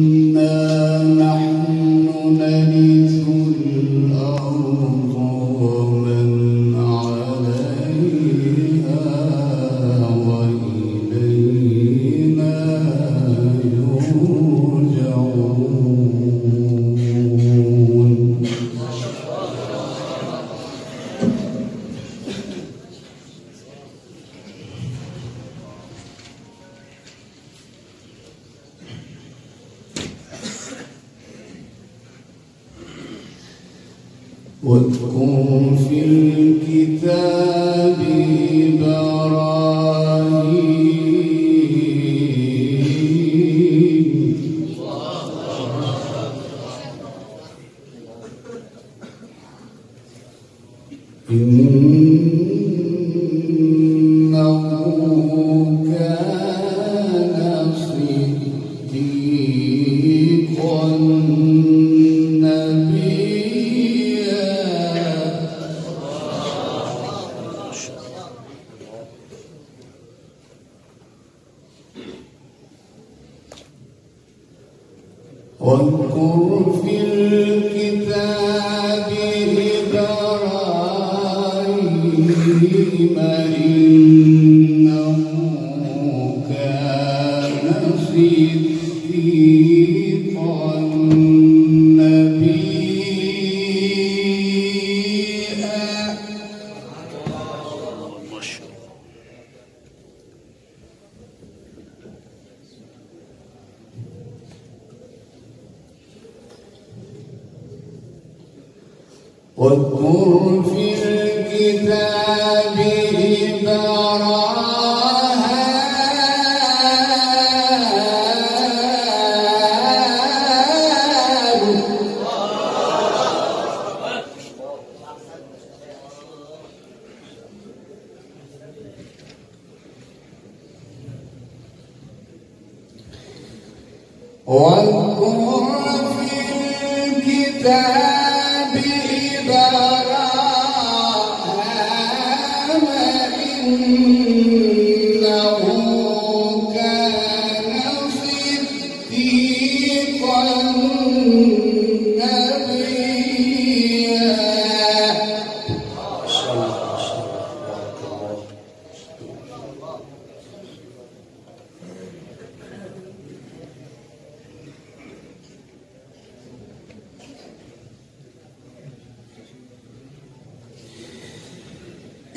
إنا نحن نرث الأرض ومن عليها وإلينا يرجعون. واذكر في الكتاب إبراهيم إنه كان صديقا واذكر في الكتاب إبراهيم إنه كان صديقا نبيا. واذكر في الكتاب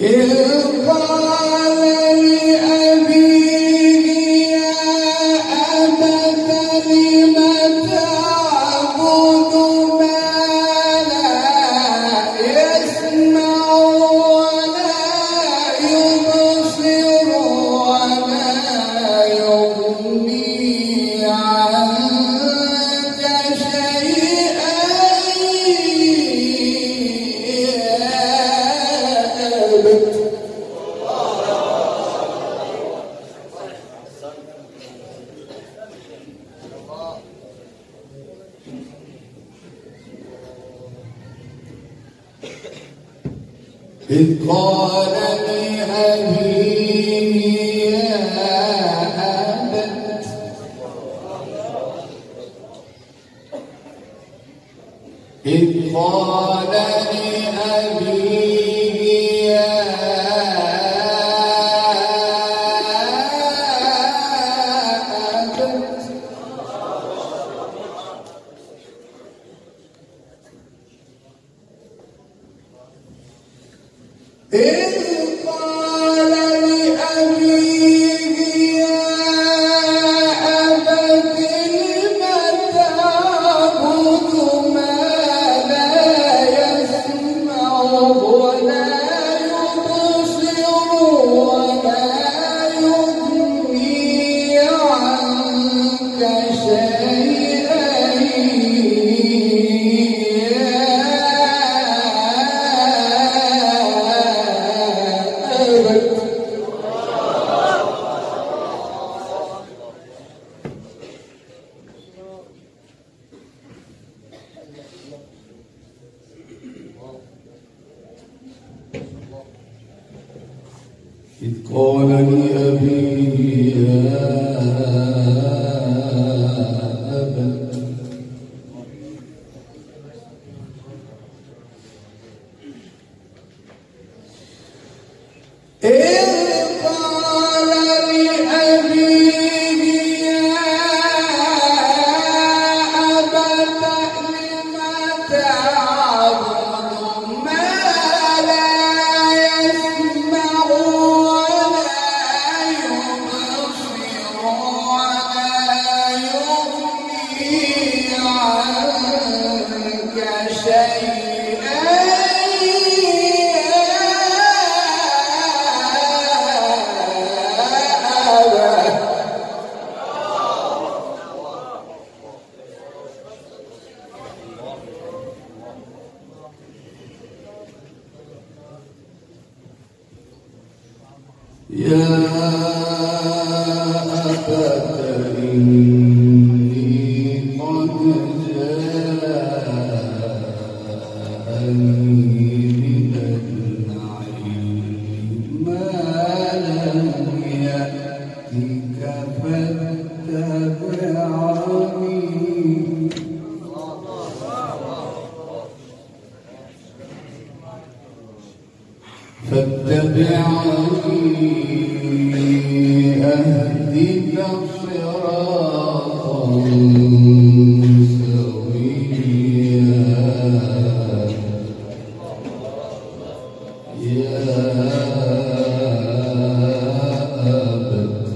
إذ قال لأبيه يا أبت لم تعبد ما لا يسمع ولا يبصر ولا يغني عنك شيئا إذ قال لأبيه يا أبت إذ قال لأبيه يا أبت إذ قال لأبيه يا أبت لم تعبد ما لا يسمع ولا يبصر ولا يغني عنك شيئا إذ قال لأبيه يا أبت يا أبت إني قد جاءني من العلم ما لم يأتك فاتبعني أهدك صراطا سويا يا أبت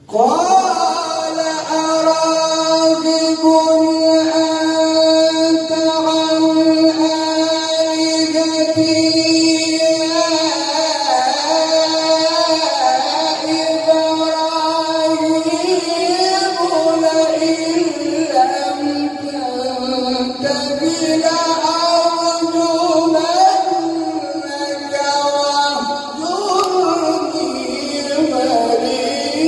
قال أراغب أنت عن آلهتي يا إبراهيم لئن لم تنته لأرجمنك واهجرني مليا.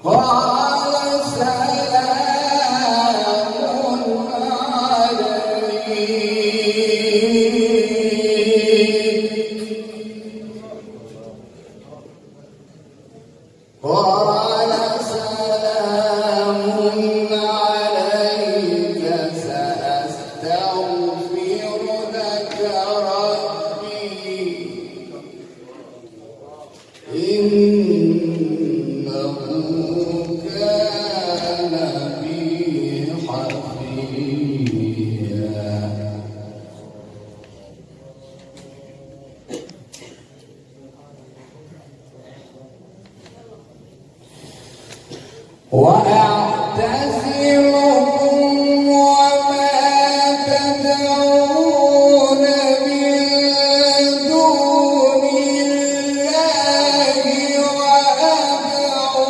قال سلام عليك قال سلام عليك سأستغفر لك ربي إنه وأعتزلكم وما تدعون من دون الله وأدعو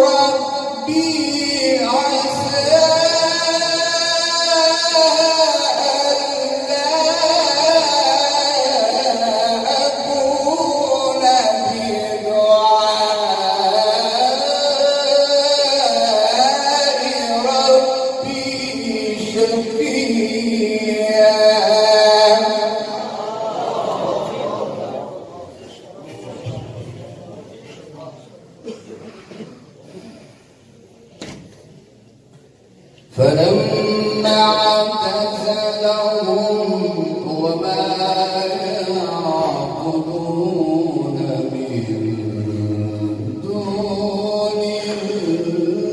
ربي عسى فلما اعتزلهم وما يعبدون من دون الله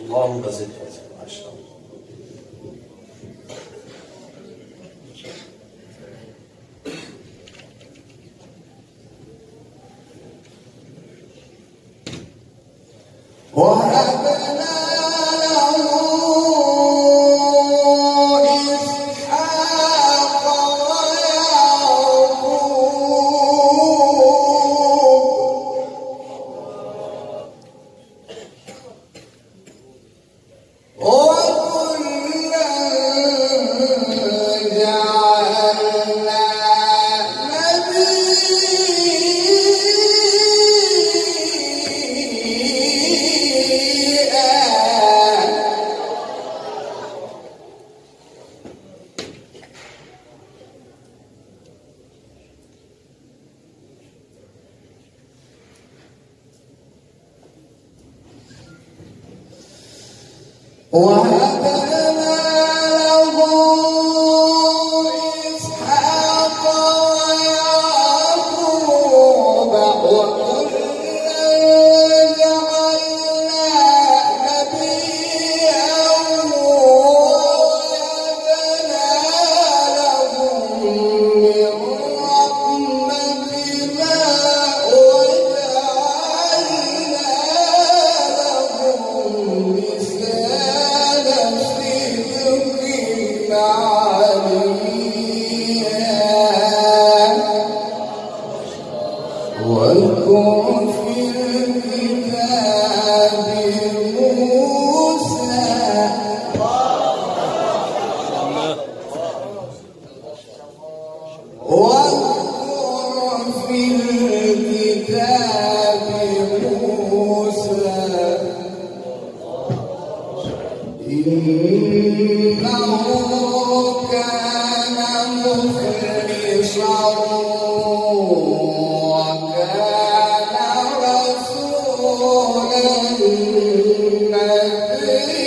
اللهم زد ما شاء الله. وهبنا له إسحاق ويعقوب وكلا جعلنا وهبنا له إسحاق ويعقوب وكلا جعلنا نبيا ووهبنا لهم من رحمتنا وجعلنا لهم لسان صدق عليا واذكر في الكتاب موسى واذكر في الكتاب موسى إنه كان مخلصا وكان رسولا نبيا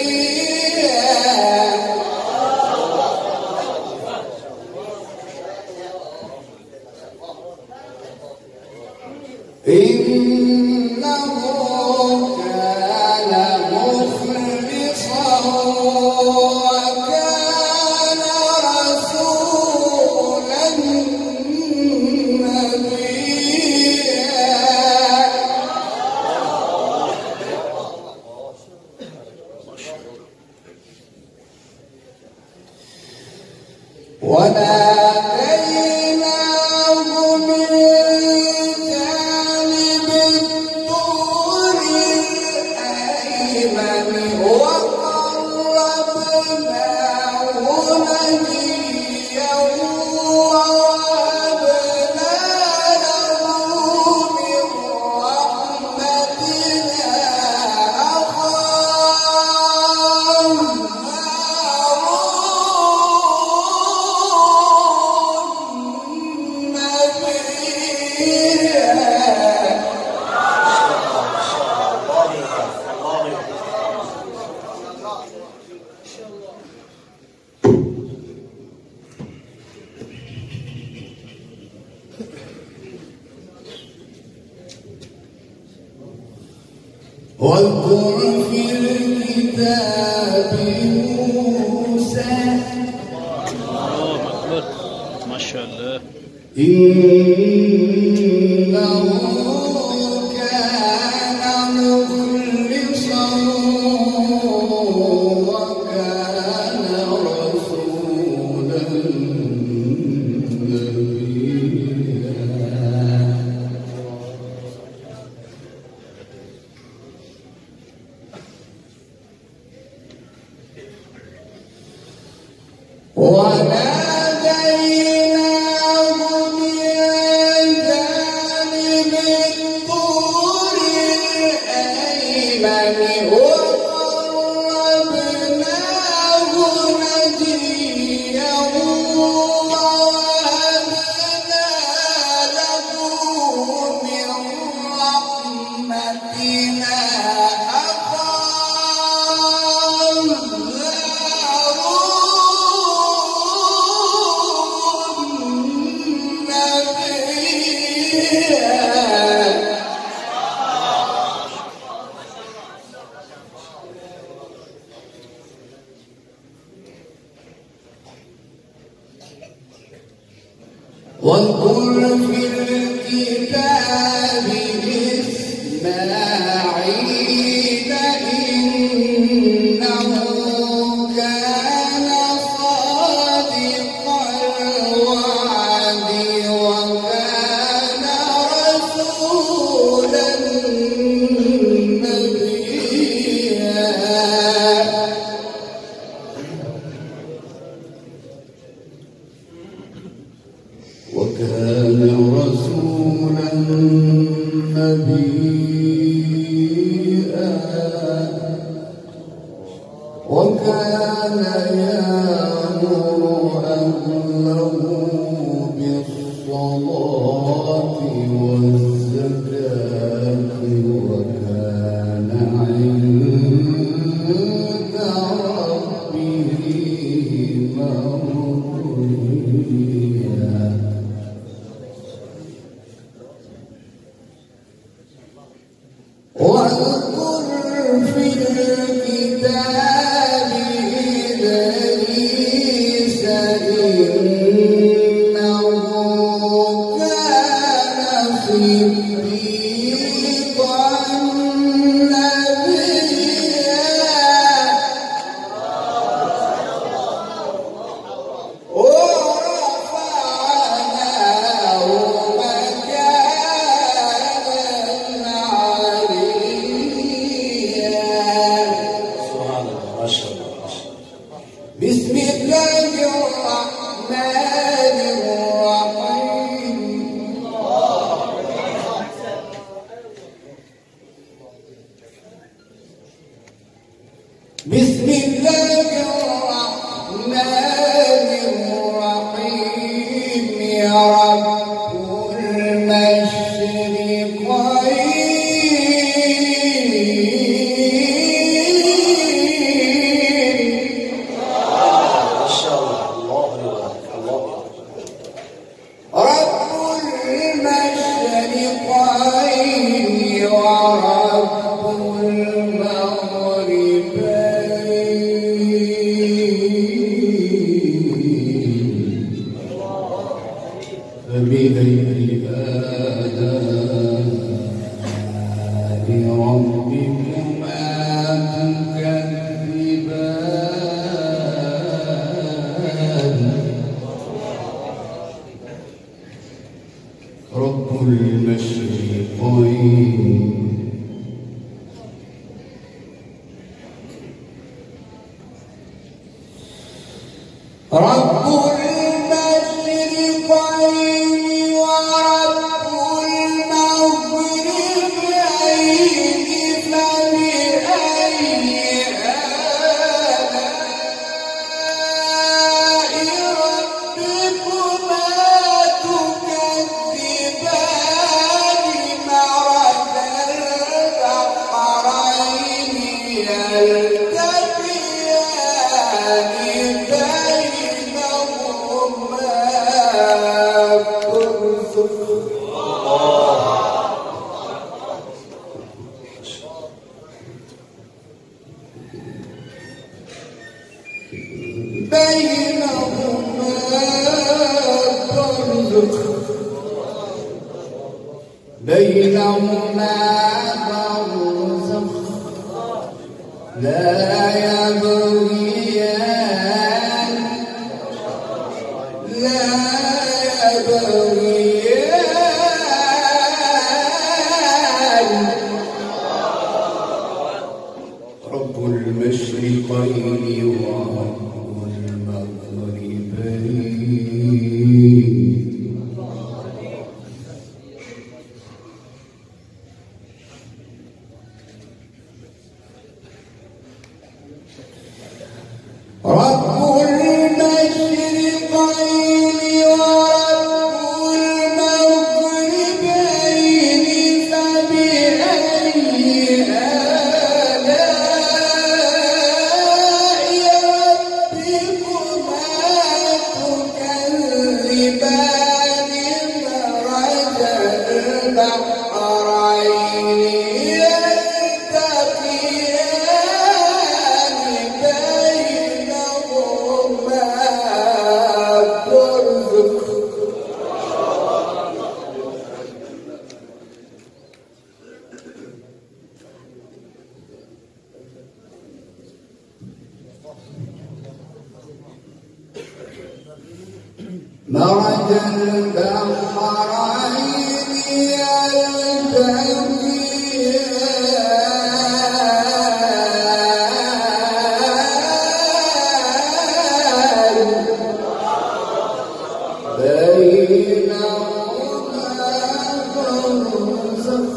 إنه كان مخلصا وكان رسولا نبيا وناديناه من جانب الطور واذكر في الكتاب موسى ما شاء الله إنه كان مخلصا وكان رسولا نبيا وناديناه من جانب الطور الأيمن وقربناه نجيا ووهبنا له من رحمتنا أخاه واذكر في الكتاب إسماعيل إنه كان صادق الوعد وكان رسولا نبيا وكان رسولا نبيا وكان يأمر أهله بالصلاة والزكاة وكان عند ربه مرضيا واذكر في الكتاب إدريس إنه كان صديقا نبيا ورفعناه مكانا عليا. سبحان الله ما شاء الله ما شاء الله. بسم الله الرحمن الرحيم. بسم الله الرحمن الرحيم. يا رب المشرقين ما شاء الله الله يبارك الله يبارك. رب المشرقين ورب المغربين فبأي آلاء ربكما تكذبان رب المشرقين رب المشرقين ورب المغربين فبأي آلاء ربكما تكذبان مرتين بينهما برزخ لا يبغيان رب المشرقين ورب المغربين رب المشرقين ورب المغربين فبأي آلاء ربكما تكذبان مرج البحرين يلتقيان بينهما برزخ مرج البحرين يلتقيان بينهما برزخ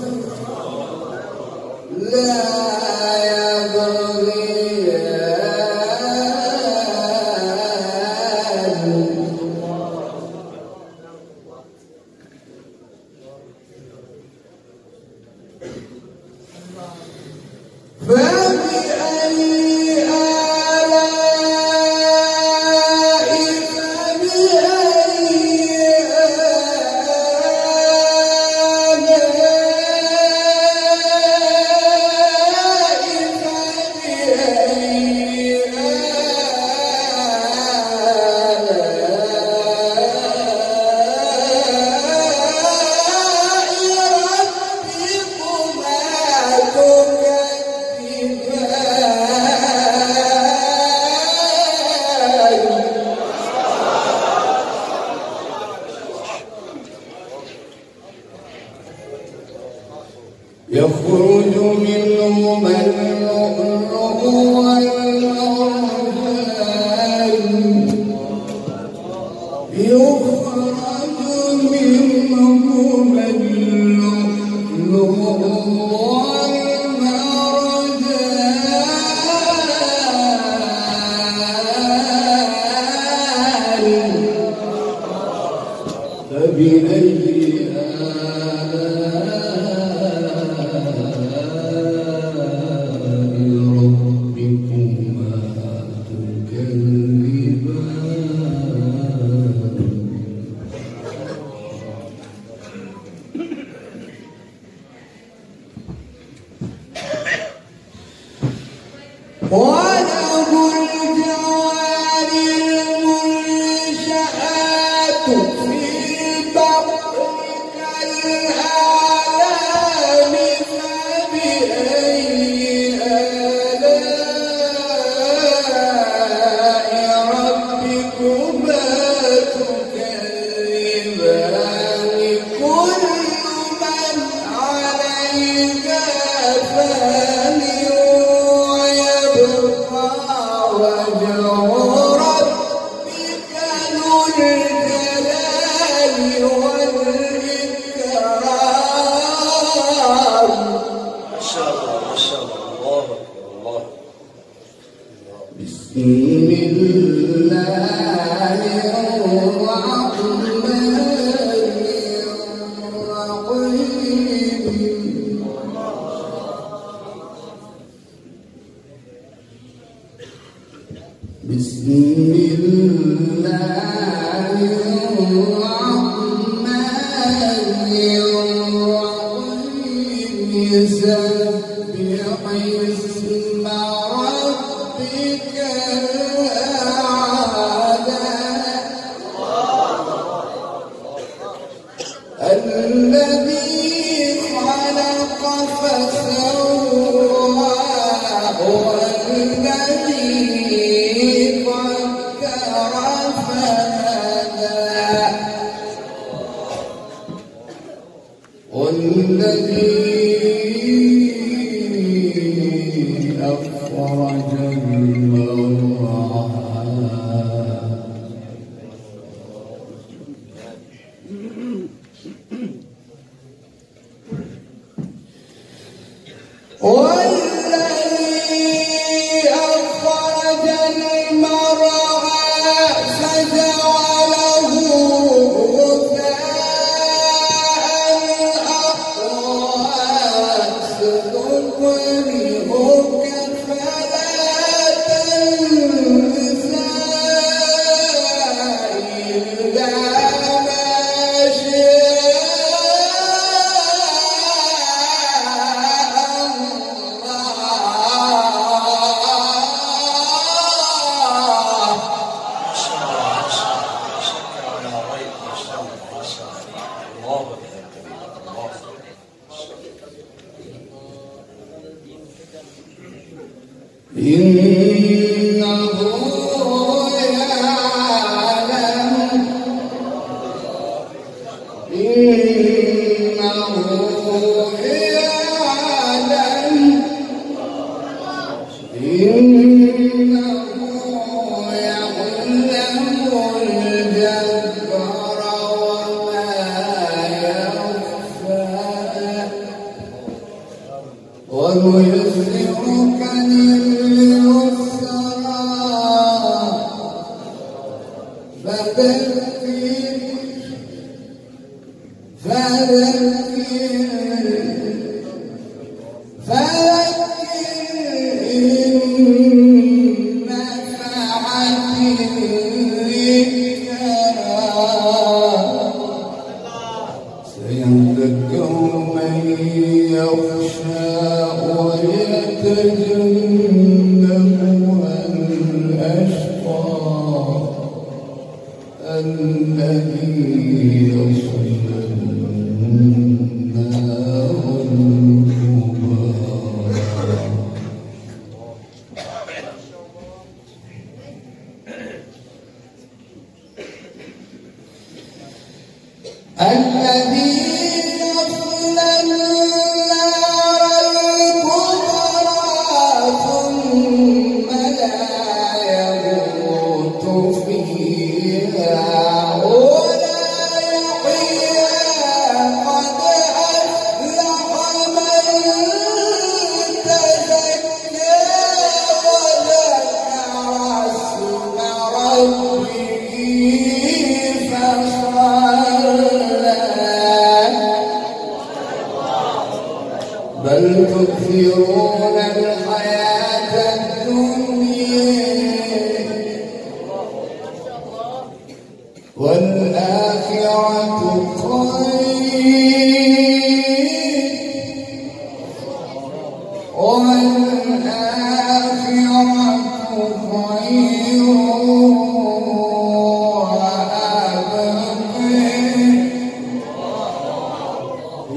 لا يخرج منهما اللؤلؤ والمرجان يخرج منهما اللؤلؤ والمرجان فبأي وله الجوار المنشآت في البحر كالأعلام فبأي آلاء ربكما تكذبان كل من عليها فان وجه ربك ذو الجلال والإكرام. ما شاء الله ما شاء الله. الله أكبر الله. بسم الله الرحمن الرحيم. بسم الله الرحمن الرحيم. سبح اسم ربك الأعلى الذي خلق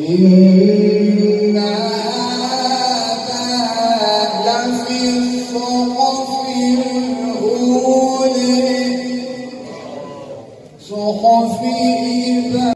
إنها